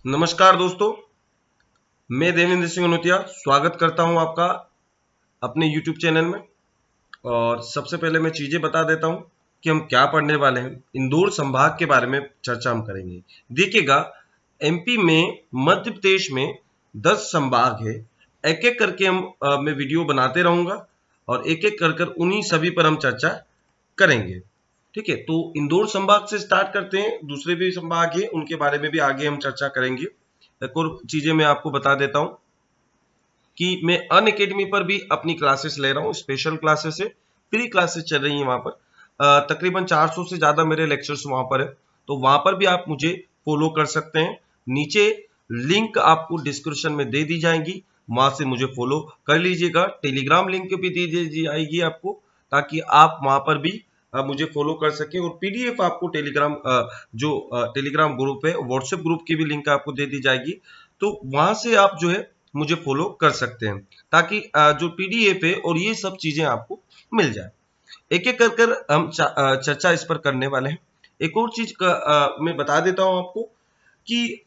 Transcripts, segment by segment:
नमस्कार दोस्तों, मैं देवेंद्र सिंह नोतिया स्वागत करता हूं आपका अपने YouTube चैनल में। और सबसे पहले मैं चीजें बता देता हूं कि हम क्या पढ़ने वाले हैं। इंदौर संभाग के बारे में चर्चा हम करेंगे। देखिएगा, एमपी में, मध्य प्रदेश में 10 संभाग है। एक एक करके मैं वीडियो बनाते रहूंगा और एक एक कर कर उन्हीं सभी पर हम चर्चा करेंगे। ठीक है, तो इंदौर संभाग से स्टार्ट करते हैं। दूसरे भी संभाग है, उनके बारे में भी आगे हम चर्चा करेंगे। एक और चीजें मैं आपको बता देता हूं कि मैं अनअकैडमी पर भी अपनी क्लासेस ले रहा हूं। स्पेशल क्लासेस है, फ्री क्लासेस चल रही हैं वहां पर। तकरीबन 400 से ज्यादा मेरे लेक्चर्स वहां पर है, तो वहां पर भी आप मुझे फॉलो कर सकते हैं। नीचे लिंक आपको डिस्क्रिप्शन में दे दी जाएगी, वहां से मुझे फॉलो कर लीजिएगा। टेलीग्राम लिंक भी दे दी जाएगी आपको, ताकि आप वहां पर भी मुझे फॉलो कर सके। और पीडीएफ आपको टेलीग्राम जो टेलीग्राम ग्रुप है, व्हाट्सएप ग्रुप की भी लिंक आपको दे दी जाएगी, तो वहां से आप जो है मुझे फॉलो कर सकते हैं, ताकि जो पीडीएफ है और ये सब चीजें आपको मिल जाए। एक एक कर कर हम चर्चा इस पर करने वाले हैं। एक और चीज मैं बता देता हूं आपको कि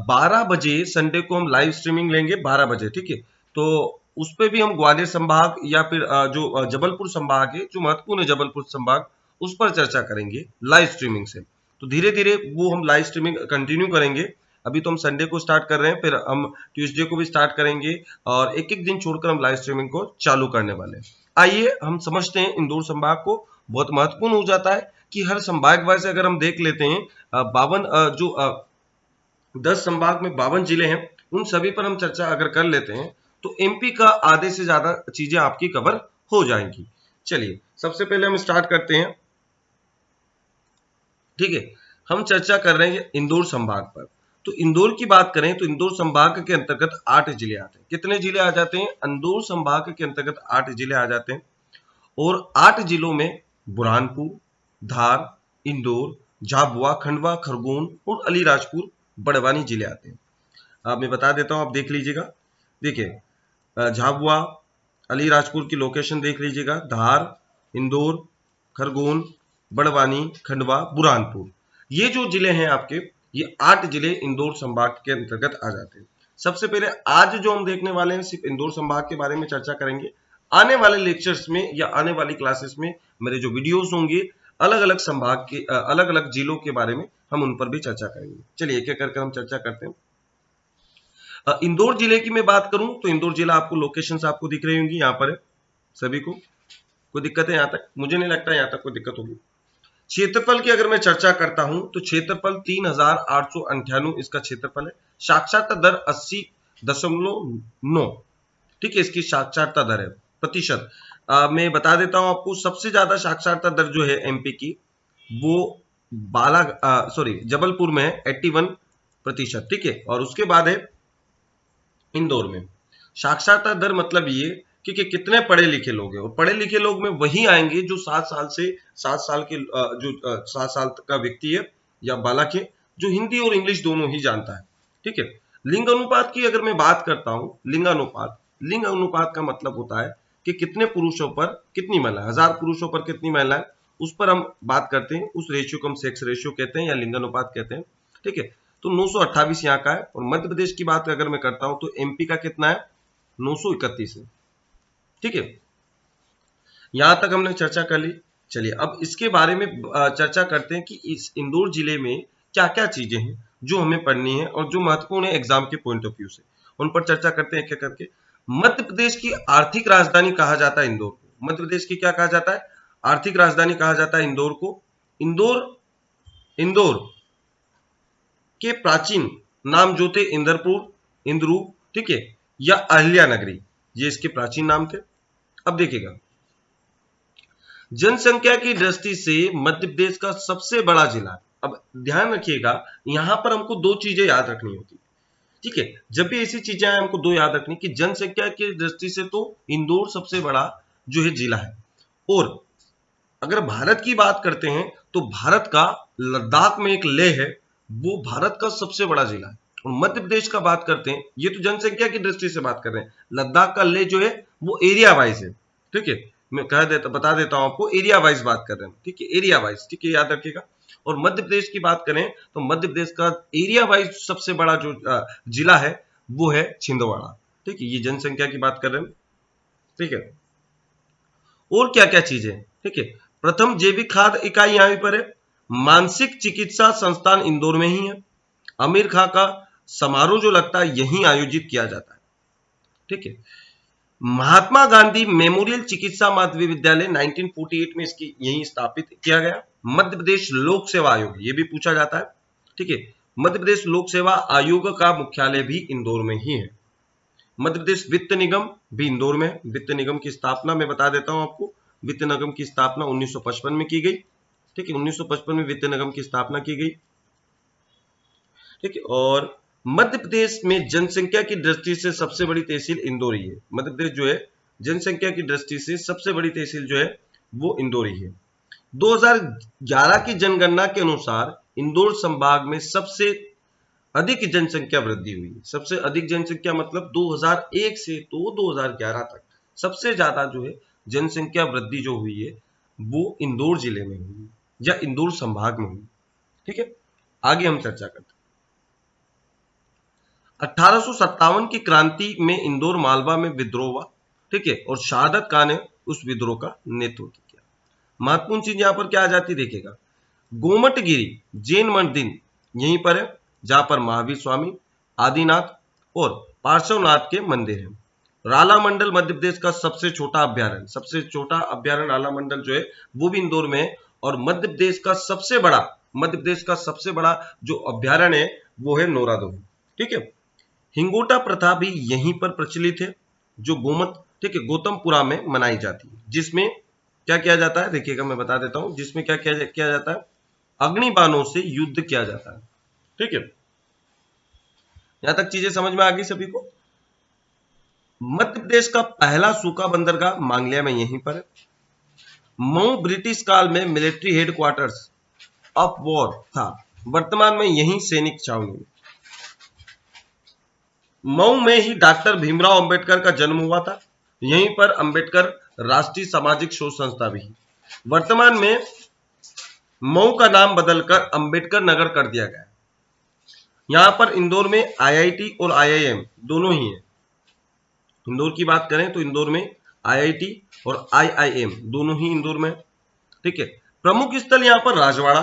12 बजे संडे को हम लाइव स्ट्रीमिंग लेंगे, 12 बजे। ठीक है, तो उस पे भी हम ग्वालियर संभाग या फिर जो जबलपुर संभाग है, जो महत्वपूर्ण है जबलपुर संभाग, उस पर चर्चा करेंगे लाइव स्ट्रीमिंग से। तो धीरे धीरे वो हम लाइव स्ट्रीमिंग कंटिन्यू करेंगे। अभी तो हम संडे को स्टार्ट कर रहे हैं, फिर हम ट्यूसडे को भी स्टार्ट करेंगे और एक एक दिन छोड़कर हम लाइव स्ट्रीमिंग को चालू करने वाले हैं। आइए हम समझते हैं इंदौर संभाग को। बहुत महत्वपूर्ण हो जाता है कि हर संभाग वाइज अगर हम देख लेते हैं, 52 जो 10 संभाग में 52 जिले हैं, उन सभी पर हम चर्चा अगर कर लेते हैं तो एमपी का आधे से ज्यादा चीजें आपकी कवर हो जाएंगी। चलिए सबसे पहले हम स्टार्ट करते हैं। ठीक है, हम चर्चा कर रहे हैं इंदौर संभाग पर। तो इंदौर की बात करें तो इंदौर संभाग के अंतर्गत 8 जिले आते हैं। कितने जिले आ जाते हैं? इंदौर संभाग के अंतर्गत 8 जिले आ जाते हैं। और 8 जिलों में बुरहानपुर, धार, इंदौर, झाबुआ, खंडवा, खरगोन और अलीराजपुर, बड़वानी जिले आते हैं। अब मैं बता देता हूं, आप देख लीजिएगा। देखिए, झाबुआ, अलीराजपुर की लोकेशन देख लीजिएगा। धार, इंदौर, खरगोन, बड़वानी, खंडवा, बुरहानपुर, ये जो जिले हैं आपके, ये 8 जिले इंदौर संभाग के अंतर्गत आ जाते हैं। सबसे पहले आज जो हम देखने वाले हैं, सिर्फ इंदौर संभाग के बारे में चर्चा करेंगे। आने वाले लेक्चर्स में या आने वाली क्लासेस में मेरे जो वीडियोस होंगे, अलग अलग संभाग के अलग अलग जिलों के बारे में हम उन पर भी चर्चा करेंगे। चलिए एक एक करके हम चर्चा करते हैं। इंदौर जिले की मैं बात करूं तो इंदौर जिला आपको लोकेशंस आपको दिख रही होंगी यहाँ पर है। सभी को कोई दिक्कत है? यहाँ तक मुझे नहीं लगता यहाँ तक कोई दिक्कत होगी। क्षेत्रफल की अगर मैं चर्चा करता हूं तो क्षेत्रफल 3898 इसका क्षेत्रफल है। साक्षरता दर 80.9। ठीक है, इसकी साक्षरता दर है प्रतिशत। मैं बता देता हूं आपको, सबसे ज्यादा साक्षरता दर जो है एमपी की, वो जबलपुर में है 81%। ठीक है, और उसके बाद है इंदौर में। साक्षरता दर मतलब ये कि कितने पढ़े लिखे लोग हैं, और पढ़े लिखे लोग में वही आएंगे जो 7 साल के जो 7 साल का व्यक्ति है या बालक है, जो हिंदी और इंग्लिश दोनों ही जानता है। ठीक है, लिंग अनुपात की अगर मैं बात करता हूं, लिंग अनुपात का मतलब होता है कि कितने पुरुषों पर कितनी महिलाएं, 1000 पुरुषों पर कितनी महिलाएं, उस पर हम बात करते हैं। उस रेशियो को हम सेक्स रेशियो कहते हैं या लिंग अनुपात कहते हैं। ठीक है, तो 928 यहाँ का है। और मध्य प्रदेश की बात अगर मैं करता हूं तो एमपी का कितना है? 931 है। ठीक है, यहां तक हमने चर्चा कर ली। चलिए अब इसके बारे में चर्चा करते हैं कि इस इंदौर जिले में क्या क्या चीजें हैं जो हमें पढ़नी है और जो महत्वपूर्ण है एग्जाम के पॉइंट ऑफ व्यू से, उन पर चर्चा करते हैं एक करके। मध्य प्रदेश की आर्थिक राजधानी कहा जाता है इंदौर को। मध्य प्रदेश की क्या कहा जाता है? आर्थिक राजधानी कहा जाता है इंदौर को। इंदौर इंदौर के प्राचीन नाम जो थे इंद्रपुर, इंद्रू, ठीक है, या अहिल्या नगरी, ये इसके प्राचीन नाम थे। अब देखिएगा, जनसंख्या की दृष्टि से मध्य प्रदेश का सबसे बड़ा जिला है। अब ध्यान रखिएगा, यहां पर हमको दो चीजें याद रखनी होती है। ठीक है, जब भी ऐसी चीजें आए हमको दो याद रखनी कि जनसंख्या की दृष्टि से तो इंदौर सबसे बड़ा जो है जिला है। और अगर भारत की बात करते हैं तो भारत का लद्दाख में एक लेह है, वो भारत का सबसे बड़ा जिला है। और मध्य प्रदेश का बात करते हैं, ये तो जनसंख्या की दृष्टि से बात कर रहे हैं, लद्दाख का लेह जो है वो एरिया वाइज है। ठीक है, मैं बता देता हूं आपको, एरिया वाइज बात कर रहे हैं, ठीक है, एरिया वाइज, ठीक है, याद रखिएगा। और मध्य प्रदेश की बात करें तो मध्य प्रदेश का एरिया वाइज सबसे बड़ा जो जिला है वो है छिंदवाड़ा, ठीक है, ये जनसंख्या की बात कर रहे हैं, ठीक है। और क्या क्या चीजें, ठीक है, प्रथम जैविक खाद इकाई यहां पर है, मानसिक चिकित्सा संस्थान इंदौर में ही है, आमिर खां का समारोह जो लगता है यहीं आयोजित किया जाता है, ठीक है। महात्मा गांधी मेमोरियल चिकित्सा महाविद्यालय 1948 में इसकी यहीं स्थापित किया गया। मध्य प्रदेश लोक सेवा आयोग, ये भी पूछा जाता है, ठीक है, मध्य प्रदेश लोक सेवा आयोग का मुख्यालय भी इंदौर में ही है। मध्य प्रदेश वित्त निगम भी इंदौर में है। वित्त निगम की स्थापना मैं बता देता हूं आपको, वित्त निगम की स्थापना 1955 में की गई, ठीक है, 1955 में वित्त निगम की स्थापना की गई, ठीक है। और मध्य प्रदेश में जनसंख्या की दृष्टि से सबसे बड़ी तहसील इंदौर ही है। मध्य प्रदेश जो है जनसंख्या की दृष्टि से सबसे बड़ी तहसील जो है वो इंदौर ही है। 2011 की जनगणना के अनुसार इंदौर संभाग में सबसे अधिक जनसंख्या वृद्धि हुई है। सबसे अधिक जनसंख्या मतलब 2001 से तो 2011 तक सबसे ज्यादा जो है जनसंख्या वृद्धि जो हुई है वो इंदौर जिले में हुई या इंदौर संभाग में हुई, ठीक है। आगे हम चर्चा करते हैं। 1857 की क्रांति में इंदौर मालवा में विद्रोह हुआ, ठीक है, और शहादत खान ने उस विद्रोह का नेतृत्व किया। महत्वपूर्ण चीज यहां पर क्या आ जाती देखिएगा, गोमटगिरी जैन मंदिर यहीं पर है, जहां पर महावीर स्वामी, आदिनाथ और पार्श्वनाथ के मंदिर हैं। राला मंडल मध्य प्रदेश का सबसे छोटा अभ्यारण्य, सबसे छोटा अभ्यारण्य राला मंडल जो है वो भी इंदौर में है। और मध्य प्रदेश का सबसे बड़ा जो अभ्यारण्य है वो है नौरादोही, ठीक है। हिंगोटा प्रथा भी यहीं पर प्रचलित है, जो ठीक है, गौतमपुरा में मनाई जाती है, जिसमें क्या किया जाता है देखिएगा, मैं बता देता हूं, जिसमें क्या किया जाता है, अग्निबाणों से युद्ध किया जाता है, ठीक है। यहां तक चीजें समझ में आ गई सभी को। मध्य प्रदेश का पहला सूखा बंदरगाह मांगलिया में यहीं पर है। मऊ ब्रिटिश काल में मिलिट्री हेडक्वार्टर्स ऑफ वॉर था, वर्तमान में यही सैनिक छावनी। मऊ में ही डॉक्टर भीमराव अंबेडकर का जन्म हुआ था, यहीं पर अंबेडकर राष्ट्रीय सामाजिक शोध संस्था भी। वर्तमान में मऊ का नाम बदलकर अंबेडकर नगर कर दिया गया। यहां पर इंदौर में आईआईटी और आईआईएम दोनों ही है। इंदौर की बात करें तो इंदौर में आईआईटी और आईआईएम दोनों ही इंदौर में, ठीक है। प्रमुख स्थल यहां पर राजवाड़ा,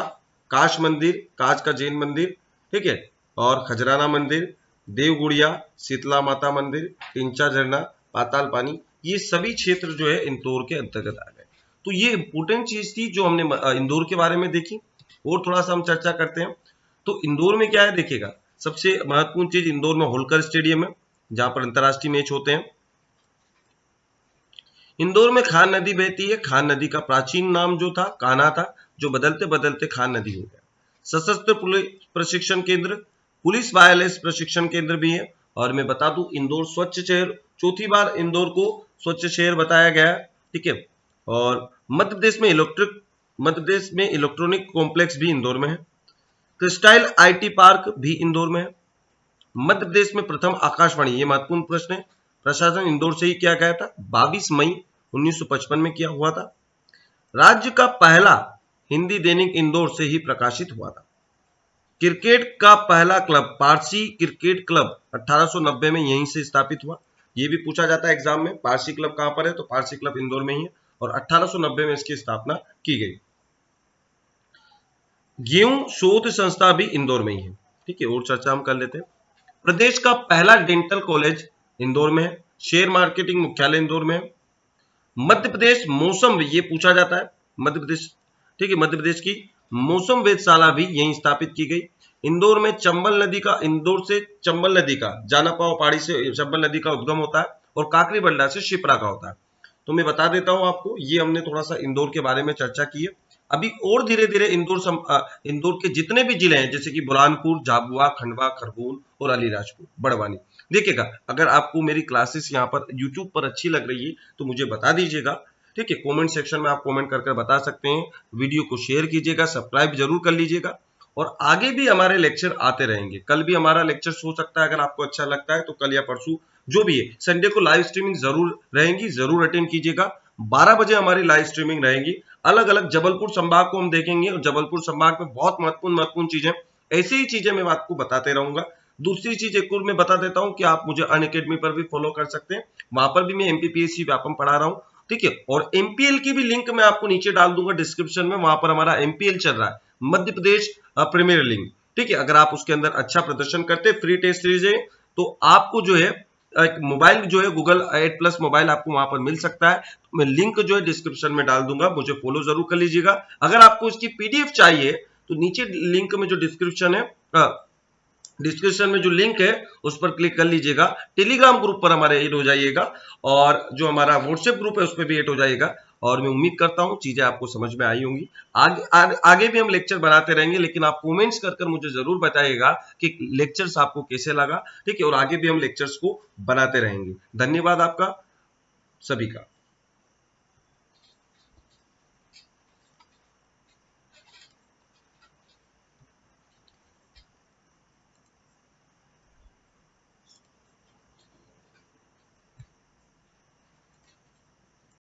काश मंदिर, काश का जैन मंदिर, ठीक है, और खजराना मंदिर, देवगुड़िया, शीतला माता मंदिर, टिंचा झरना, पाताल पानी, ये सभी क्षेत्र जो है इंदौर के अंतर्गत आ गए। तो ये इंपोर्टेंट चीज थी जो हमने इंदौर के बारे में देखी। और थोड़ा सा हम चर्चा करते हैं। तो इंदौर में क्या है देखिएगा, सबसे महत्वपूर्ण चीज इंदौर में होलकर स्टेडियम है, जहां पर अंतरराष्ट्रीय मैच होते हैं। इंदौर में खान नदी बहती है। खान नदी का प्राचीन नाम जो था कान्हा था, जो बदलते बदलते खान नदी हो गया। सशस्त्र पुलिस प्रशिक्षण केंद्र, पुलिस वायरलेस प्रशिक्षण केंद्र भी है। और मैं बता दूं इंदौर स्वच्छ शहर, चौथी बार इंदौर को स्वच्छ शहर बताया गया है, ठीक है। और मध्य प्रदेश में इलेक्ट्रॉनिक कॉम्प्लेक्स भी इंदौर में है। क्रिस्टाइल आईटी पार्क भी इंदौर में है। मध्य प्रदेश में प्रथम आकाशवाणी, ये महत्वपूर्ण प्रश्न है, प्रशासन इंदौर से ही किया गया था, 22 मई 1955 में किया हुआ था। राज्य का पहला हिंदी दैनिक इंदौर से ही प्रकाशित हुआ था। क्रिकेट का पहला क्लब पारसी क्रिकेट क्लब 1890 में यहीं से स्थापित हुआ। ये भी पूछा जाता है एग्जाम में, पारसी क्लब कहां पर है, तो पारसी क्लब इंदौर में ही है और 1890 में इसकी स्थापना की गई। गेहूं शोध संस्था भी इंदौर में ही है, ठीक है। और चर्चा हम कर लेते हैं। प्रदेश का पहला डेंटल कॉलेज इंदौर में है। शेयर मार्केटिंग मुख्यालय इंदौर में है। मध्य प्रदेश मौसम, ये पूछा जाता है मध्य प्रदेश, ठीक है, मध्य प्रदेश की मौसम वेधशाला भी यहीं स्थापित की गई। इंदौर में इंदौर से चंबल नदी का, जानापाव पहाड़ी से चंबल नदी का उद्गम होता है और काकरी बल्डा से शिप्रा का होता है। तो मैं बता देता हूं आपको, ये हमने थोड़ा सा इंदौर के बारे में चर्चा की है। अभी और धीरे धीरे इंदौर के जितने भी जिले हैं, जैसे कि बुरहानपुर, झाबुआ, खंडवा, खरगोन और अलीराजपुर, बड़वानी, देखिएगा अगर आपको मेरी क्लासेस यहाँ पर यूट्यूब पर अच्छी लग रही है तो मुझे बता दीजिएगा, ठीक है। कमेंट सेक्शन में आप कमेंट करके बता सकते हैं। वीडियो को शेयर कीजिएगा, सब्सक्राइब जरूर कर लीजिएगा और आगे भी हमारे लेक्चर आते रहेंगे। कल भी हमारा लेक्चर हो सकता है, अगर आपको अच्छा लगता है तो कल या परसों जो भी है, संडे को लाइव स्ट्रीमिंग जरूर रहेंगी, जरूर अटेंड कीजिएगा। 12 बजे हमारी लाइव स्ट्रीमिंग रहेगी। अलग अलग जबलपुर संभाग को हम देखेंगे और जबलपुर संभाग में बहुत महत्वपूर्ण चीजें, ऐसी ही चीजें मैं आपको बताते रहूंगा। दूसरी चीज एक और मैं बता देता हूं कि आप मुझे अनअकैडमी पर भी फॉलो कर सकते हैं, वहां पर भी मैं एमपीपीएससी व्यापम पढ़ा रहा हूं, ठीक है। और एमपीएल की भी लिंक मैं आपको नीचे डाल दूंगा डिस्क्रिप्शन में, वहां पर हमारा एमपीएल चल रहा है, मध्य प्रदेश प्रीमियर लीग, ठीक है। अगर आप उसके अंदर अच्छा प्रदर्शन करते, फ्री टेस्ट सीरीज है, तो आपको जो है एक मोबाइल जो है गूगल 8+ मोबाइल आपको वहां पर मिल सकता है। तो मैं लिंक जो है डिस्क्रिप्शन में डाल दूंगा, मुझे फॉलो जरूर कर लीजिएगा। अगर आपको इसकी पीडीएफ चाहिए तो नीचे लिंक में जो डिस्क्रिप्शन में जो लिंक है उस पर क्लिक कर लीजिएगा। टेलीग्राम ग्रुप पर हमारे ऐड हो जाइएगा और जो हमारा व्हाट्सएप ग्रुप है उस पर भी ऐड हो जाइएगा। और मैं उम्मीद करता हूं चीजें आपको समझ में आई होंगी। आगे भी हम लेक्चर बनाते रहेंगे, लेकिन आप कमेंट्स कर मुझे जरूर बताइएगा कि लेक्चर्स आपको कैसे लगा, ठीक है। और आगे भी हम लेक्चर्स को बनाते रहेंगे। धन्यवाद आपका सभी का।